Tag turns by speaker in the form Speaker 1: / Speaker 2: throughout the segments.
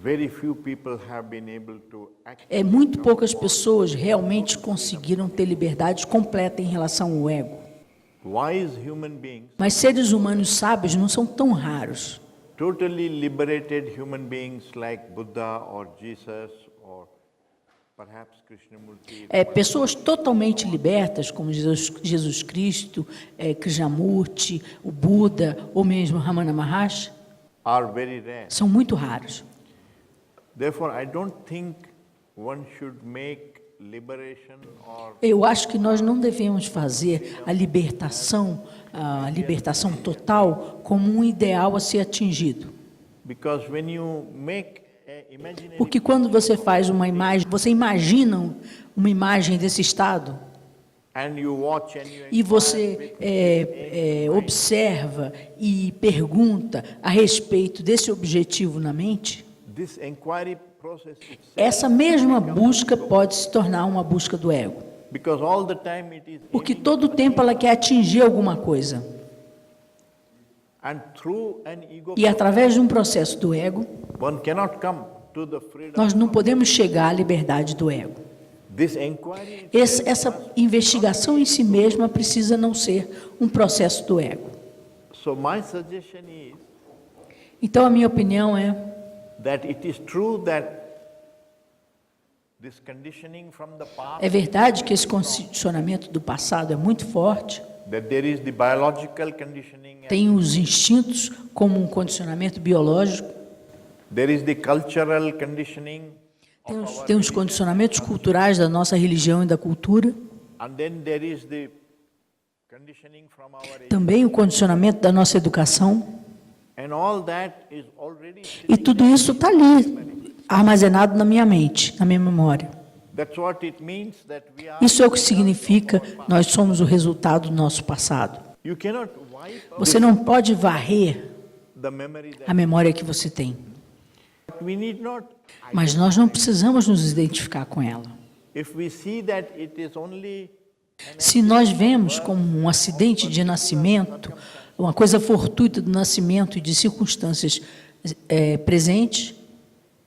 Speaker 1: very few people have been able to
Speaker 2: Muito poucas pessoas realmente conseguiram ter liberdade completa em relação ao ego.
Speaker 1: wise human beings,
Speaker 2: Mas seres humanos sábios não são tão raros.
Speaker 1: totally liberated human beings like Buddha or Jesus or perhaps Krishnamurti,
Speaker 2: Pessoas totalmente libertas, como Jesus Cristo, Krishnamurti, o Buda, ou mesmo Ramana Maharshi,
Speaker 1: are very rare.
Speaker 2: são muito raros.
Speaker 1: Therefore, I don't think one should make liberation or
Speaker 2: Eu acho que nós não devemos fazer a libertação total como um ideal a ser atingido.
Speaker 1: because when you make a imaginary
Speaker 2: Porque quando você faz uma imagem, você imagina uma imagem desse estado,
Speaker 1: and you watch and you
Speaker 2: e você observa e pergunta a respeito desse objetivo na mente,
Speaker 1: this inquiry process itself,
Speaker 2: essa mesma busca pode se tornar uma busca do ego.
Speaker 1: because all the time it is
Speaker 2: Porque todo o tempo ela quer atingir alguma coisa.
Speaker 1: and through an ego
Speaker 2: E através de um processo do ego,
Speaker 1: one cannot come to the freedom.
Speaker 2: nós não podemos chegar à liberdade do ego.
Speaker 1: This inquiry
Speaker 2: Essa investigação em si mesma precisa não ser um processo do ego.
Speaker 1: so my suggestion is
Speaker 2: Então, a minha opinião é
Speaker 1: that it is true that this conditioning from the past,
Speaker 2: verdade que esse condicionamento do passado é muito forte,
Speaker 1: that there is the biological conditioning,
Speaker 2: tem os instintos como um condicionamento biológico,
Speaker 1: there is the cultural conditioning,
Speaker 2: tem os condicionamentos culturais da nossa religião e da cultura,
Speaker 1: and then there is the conditioning from our age.
Speaker 2: também o condicionamento da nossa educação,
Speaker 1: And all that is already,
Speaker 2: e tudo isso está ali, armazenado na minha mente, na minha memória.
Speaker 1: that's what it means that we are,
Speaker 2: Isso é o que significa nós somos o resultado do nosso passado.
Speaker 1: you cannot wipe out
Speaker 2: Você não pode varrer
Speaker 1: the memory that,
Speaker 2: a memória que você tem,
Speaker 1: we need not,
Speaker 2: mas nós não precisamos nos identificar com ela.
Speaker 1: if we see that it is only
Speaker 2: Se nós vemos como um acidente de nascimento, uma coisa fortuita do nascimento e de circunstâncias presentes,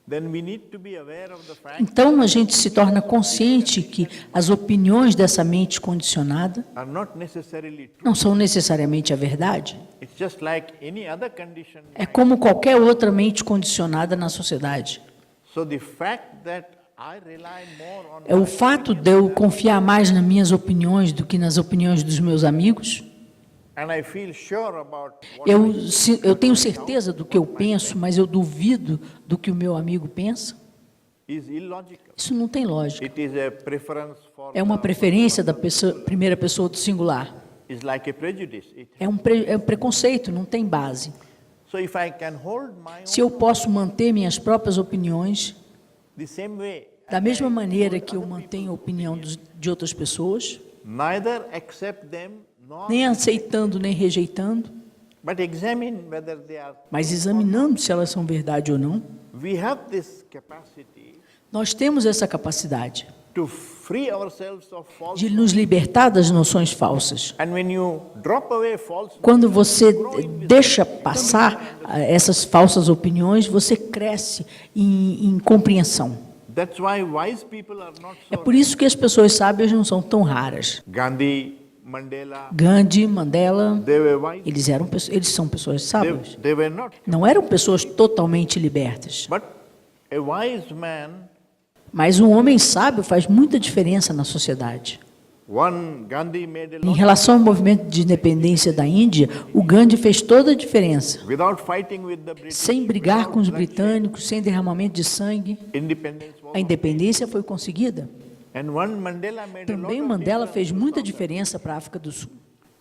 Speaker 1: then we need to be aware of the fact
Speaker 2: então a gente se torna consciente que as opiniões dessa mente condicionada
Speaker 1: are not necessarily true.
Speaker 2: não são necessariamente a verdade.
Speaker 1: It's just like any other condition.
Speaker 2: É como qualquer outra mente condicionada na sociedade.
Speaker 1: So the fact that I rely more on
Speaker 2: É o fato de eu confiar mais nas minhas opiniões do que nas opiniões dos meus amigos.
Speaker 1: and I feel sure about what
Speaker 2: Eu tenho certeza do que eu penso, mas eu duvido do que o meu amigo pensa.
Speaker 1: is illogical.
Speaker 2: Isso não tem lógica.
Speaker 1: It is a preference for
Speaker 2: É uma preferência da primeira pessoa do singular.
Speaker 1: is like a prejudice.
Speaker 2: É um preconceito, não tem base.
Speaker 1: So if I can hold my own
Speaker 2: Se eu posso manter minhas próprias opiniões,
Speaker 1: the same way,
Speaker 2: da mesma maneira que eu mantenho a opinião de outras pessoas,
Speaker 1: neither accept them nor
Speaker 2: nem aceitando nem rejeitando,
Speaker 1: but examine whether they are.
Speaker 2: mas examinando se elas são verdade ou não,
Speaker 1: We have this capacity
Speaker 2: nós temos essa capacidade
Speaker 1: to free ourselves of false.
Speaker 2: de nos libertar das noções falsas.
Speaker 1: And when you drop away false,
Speaker 2: Quando você deixa passar essas falsas opiniões, você cresce em compreensão.
Speaker 1: that's why wise people are not
Speaker 2: É
Speaker 1: so.
Speaker 2: por isso que as pessoas sábias não são tão raras.
Speaker 1: Gandhi, Mandela,
Speaker 2: Gandhi, Mandela,
Speaker 1: they were wise.
Speaker 2: eles são pessoas sábias.
Speaker 1: They were not.
Speaker 2: Não eram pessoas totalmente libertas.
Speaker 1: But a wise man,
Speaker 2: Mas um homem sábio faz muita diferença na sociedade.
Speaker 1: Gandhi made a
Speaker 2: Em
Speaker 1: lot
Speaker 2: relação ao movimento de independência da Índia, o Gandhi fez toda a diferença.
Speaker 1: without fighting with the British.
Speaker 2: Sem brigar com os britânicos, sem derramamento de sangue,
Speaker 1: Independence was.
Speaker 2: a independência foi conseguida.
Speaker 1: And Mandela made a lot
Speaker 2: Também
Speaker 1: of
Speaker 2: Mandela
Speaker 1: difference.
Speaker 2: fez muita diferença para a África do Sul.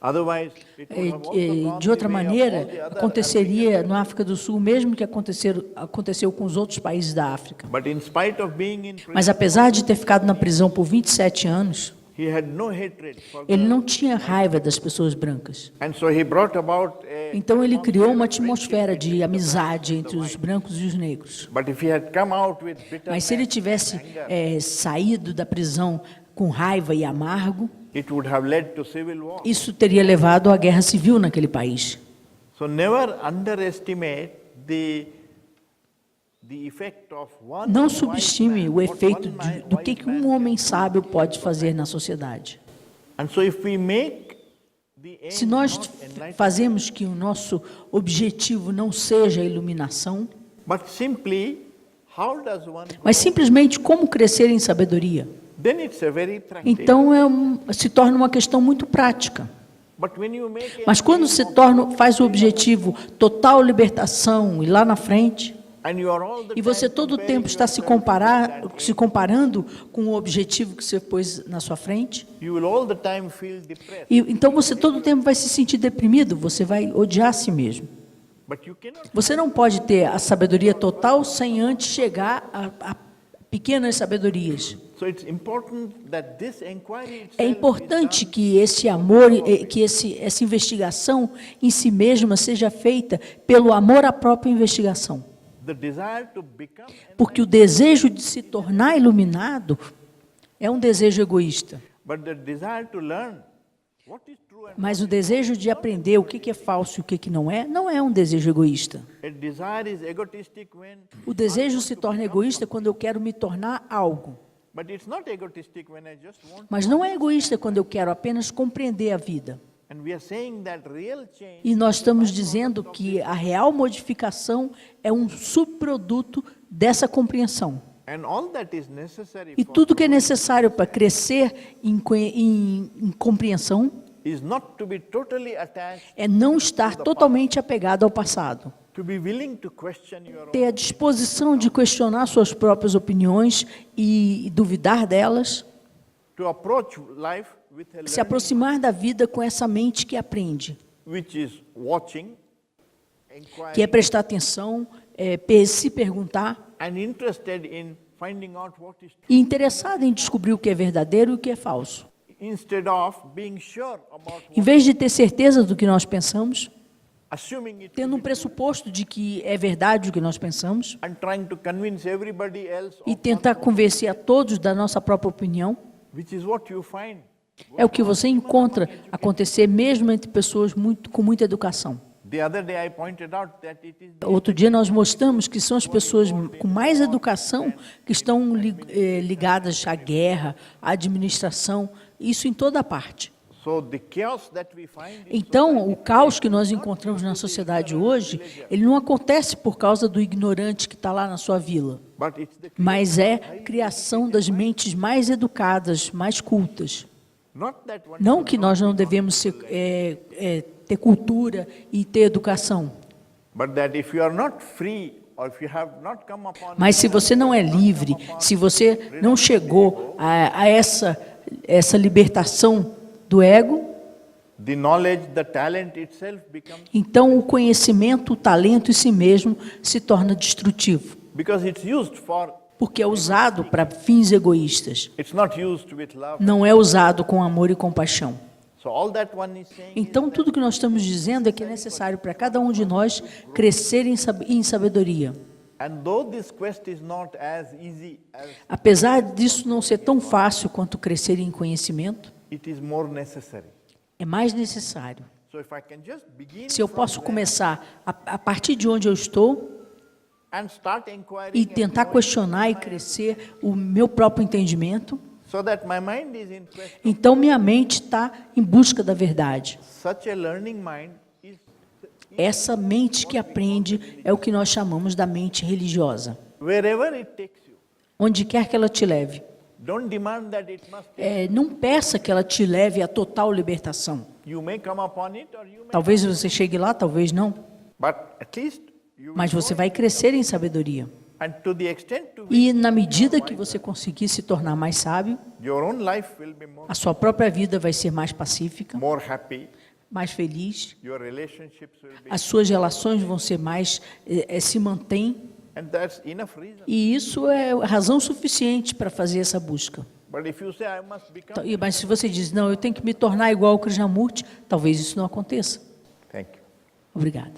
Speaker 1: Otherwise, it would have also gone
Speaker 2: De outra
Speaker 1: the way of all
Speaker 2: maneira,
Speaker 1: the other
Speaker 2: aconteceria na África do Sul, mesmo que aconteceu com os outros países da África.
Speaker 1: But in spite of being in prison,
Speaker 2: Mas apesar de ter ficado na prisão por 27 anos,
Speaker 1: he had no hatred for
Speaker 2: ele não tinha raiva das pessoas brancas.
Speaker 1: and so he brought about a.
Speaker 2: Então ele criou uma atmosfera de amizade entre os brancos e os negros.
Speaker 1: But if he had come out with
Speaker 2: Mas se ele
Speaker 1: bitterness,
Speaker 2: tivesse saído da prisão com raiva e amargo,
Speaker 1: it would have led to civil war.
Speaker 2: isso teria levado à guerra civil naquele país.
Speaker 1: So never underestimate the effect of one
Speaker 2: Não
Speaker 1: wise
Speaker 2: subestime
Speaker 1: man,
Speaker 2: o
Speaker 1: what
Speaker 2: efeito
Speaker 1: one man-
Speaker 2: do
Speaker 1: wise
Speaker 2: que
Speaker 1: man
Speaker 2: um homem
Speaker 1: can do.
Speaker 2: sábio pode fazer na sociedade.
Speaker 1: And so if we make the aim
Speaker 2: Se nós
Speaker 1: not enlightenment,
Speaker 2: fazemos que o nosso objetivo não seja a iluminação,
Speaker 1: but simply how does one
Speaker 2: mas
Speaker 1: grow,
Speaker 2: simplesmente como crescer em sabedoria,
Speaker 1: then it's a very practical.
Speaker 2: então se torna uma questão muito prática.
Speaker 1: But when you make a
Speaker 2: Mas quando
Speaker 1: aim
Speaker 2: se
Speaker 1: of-
Speaker 2: faz o objetivo total libertação e lá na frente,
Speaker 1: and you are all the
Speaker 2: e você
Speaker 1: time
Speaker 2: todo o
Speaker 1: comparing
Speaker 2: tempo está se comparando com o objetivo que você pôs na sua frente,
Speaker 1: you will all the time feel depressed.
Speaker 2: e então você todo o tempo vai se sentir deprimido, você vai odiar a si mesmo.
Speaker 1: But you cannot.
Speaker 2: Você não pode ter a sabedoria total sem antes chegar a pequenas sabedorias.
Speaker 1: So it's important that this inquiry itself
Speaker 2: É
Speaker 1: is
Speaker 2: importante
Speaker 1: done
Speaker 2: que esse amor, que essa investigação em si mesma seja feita pelo amor à própria investigação.
Speaker 1: the desire to become
Speaker 2: Porque o desejo de se tornar iluminado é um desejo egoísta.
Speaker 1: but the desire to learn what is true and
Speaker 2: Mas o desejo de aprender o que é falso e o que não é um desejo egoísta.
Speaker 1: a desire is egotistic when
Speaker 2: O desejo se torna egoísta quando eu quero me tornar algo.
Speaker 1: but it's not egotistic when I just want
Speaker 2: Mas não é egoísta quando eu quero apenas compreender a vida.
Speaker 1: and we are saying that real change
Speaker 2: E nós estamos dizendo que a real modificação é um subproduto dessa compreensão.
Speaker 1: and all that is necessary
Speaker 2: E
Speaker 1: for
Speaker 2: tudo que é necessário para crescer em compreensão
Speaker 1: is not to be totally attached,
Speaker 2: é não estar totalmente apegado ao passado.
Speaker 1: to be willing to question your
Speaker 2: Ter a disposição de questionar suas próprias opiniões e duvidar delas,
Speaker 1: to approach life with a
Speaker 2: se
Speaker 1: learning
Speaker 2: aproximar da vida com essa mente que aprende,
Speaker 1: which is watching,
Speaker 2: que é
Speaker 1: inquiring,
Speaker 2: prestar atenção, se perguntar,
Speaker 1: and interested in finding out what is true,
Speaker 2: e interessada em descobrir o que é verdadeiro e o que é falso.
Speaker 1: instead of being sure about
Speaker 2: Em vez de ter certeza do que nós pensamos,
Speaker 1: assuming it
Speaker 2: tendo um pressuposto de que é verdade o que nós pensamos,
Speaker 1: and trying to convince everybody else,
Speaker 2: e tentar convencer a todos da nossa própria opinião,
Speaker 1: which is what you find.
Speaker 2: é o que você encontra acontecer mesmo entre pessoas com muita educação.
Speaker 1: The other day I pointed out that it is
Speaker 2: Outro dia nós mostramos que são as pessoas com mais educação que estão ligadas à guerra, à administração, isso em toda parte.
Speaker 1: so the chaos that we find in
Speaker 2: Então, o caos que nós encontramos na sociedade hoje, ele não acontece por causa do ignorante que está lá na sua vila,
Speaker 1: but it's the
Speaker 2: mas é criação das mentes mais educadas, mais cultas.
Speaker 1: not that one
Speaker 2: Não que nós não devemos ter cultura e ter educação,
Speaker 1: but that if you are not free or if you have not come upon
Speaker 2: mas se você não é livre, se você não chegou a essa libertação do ego,
Speaker 1: the knowledge, the talent itself becomes
Speaker 2: então o conhecimento, o talento em si mesmo se torna destrutivo,
Speaker 1: because it's used for
Speaker 2: porque é usado para fins egoístas,
Speaker 1: it's not used with love.
Speaker 2: não é usado com amor e compaixão.
Speaker 1: So all that one is saying
Speaker 2: Então, tudo que nós estamos dizendo é que é necessário para cada um de nós crescer em sabedoria.
Speaker 1: and though this quest is not as easy as
Speaker 2: Apesar disso não ser tão fácil quanto crescer em conhecimento,
Speaker 1: it is more necessary.
Speaker 2: é mais necessário.
Speaker 1: So if I can just begin
Speaker 2: Se eu
Speaker 1: from
Speaker 2: posso
Speaker 1: there
Speaker 2: começar a partir de onde eu estou
Speaker 1: and start inquiring
Speaker 2: e
Speaker 1: and
Speaker 2: tentar
Speaker 1: knowing
Speaker 2: questionar e crescer o meu próprio entendimento,
Speaker 1: so that my mind is in quest,
Speaker 2: então minha mente está em busca da verdade.
Speaker 1: such a learning mind is
Speaker 2: Essa mente que aprende é o que nós chamamos da mente religiosa.
Speaker 1: wherever it takes you.
Speaker 2: Onde quer que ela te leve.
Speaker 1: Don't demand that it must
Speaker 2: Não peça que ela te leve à total libertação.
Speaker 1: you may come upon it or you may
Speaker 2: Talvez você chegue lá, talvez não.
Speaker 1: but at least you will
Speaker 2: Mas você vai crescer em sabedoria.
Speaker 1: and to the extent to which
Speaker 2: E na medida que você conseguir se tornar mais sábio,
Speaker 1: your own life will be more
Speaker 2: a sua própria vida vai ser mais pacífica,
Speaker 1: more happy,
Speaker 2: mais feliz,
Speaker 1: your relationships will be
Speaker 2: as suas relações vão ser mais, se mantêm,
Speaker 1: and that's enough reason.
Speaker 2: e isso é razão suficiente para fazer essa busca.
Speaker 1: But if you say I must become
Speaker 2: Mas se você diz, não, eu tenho que me tornar igual ao Krishnamurti, talvez isso não aconteça.
Speaker 1: thank you.
Speaker 2: Obrigada.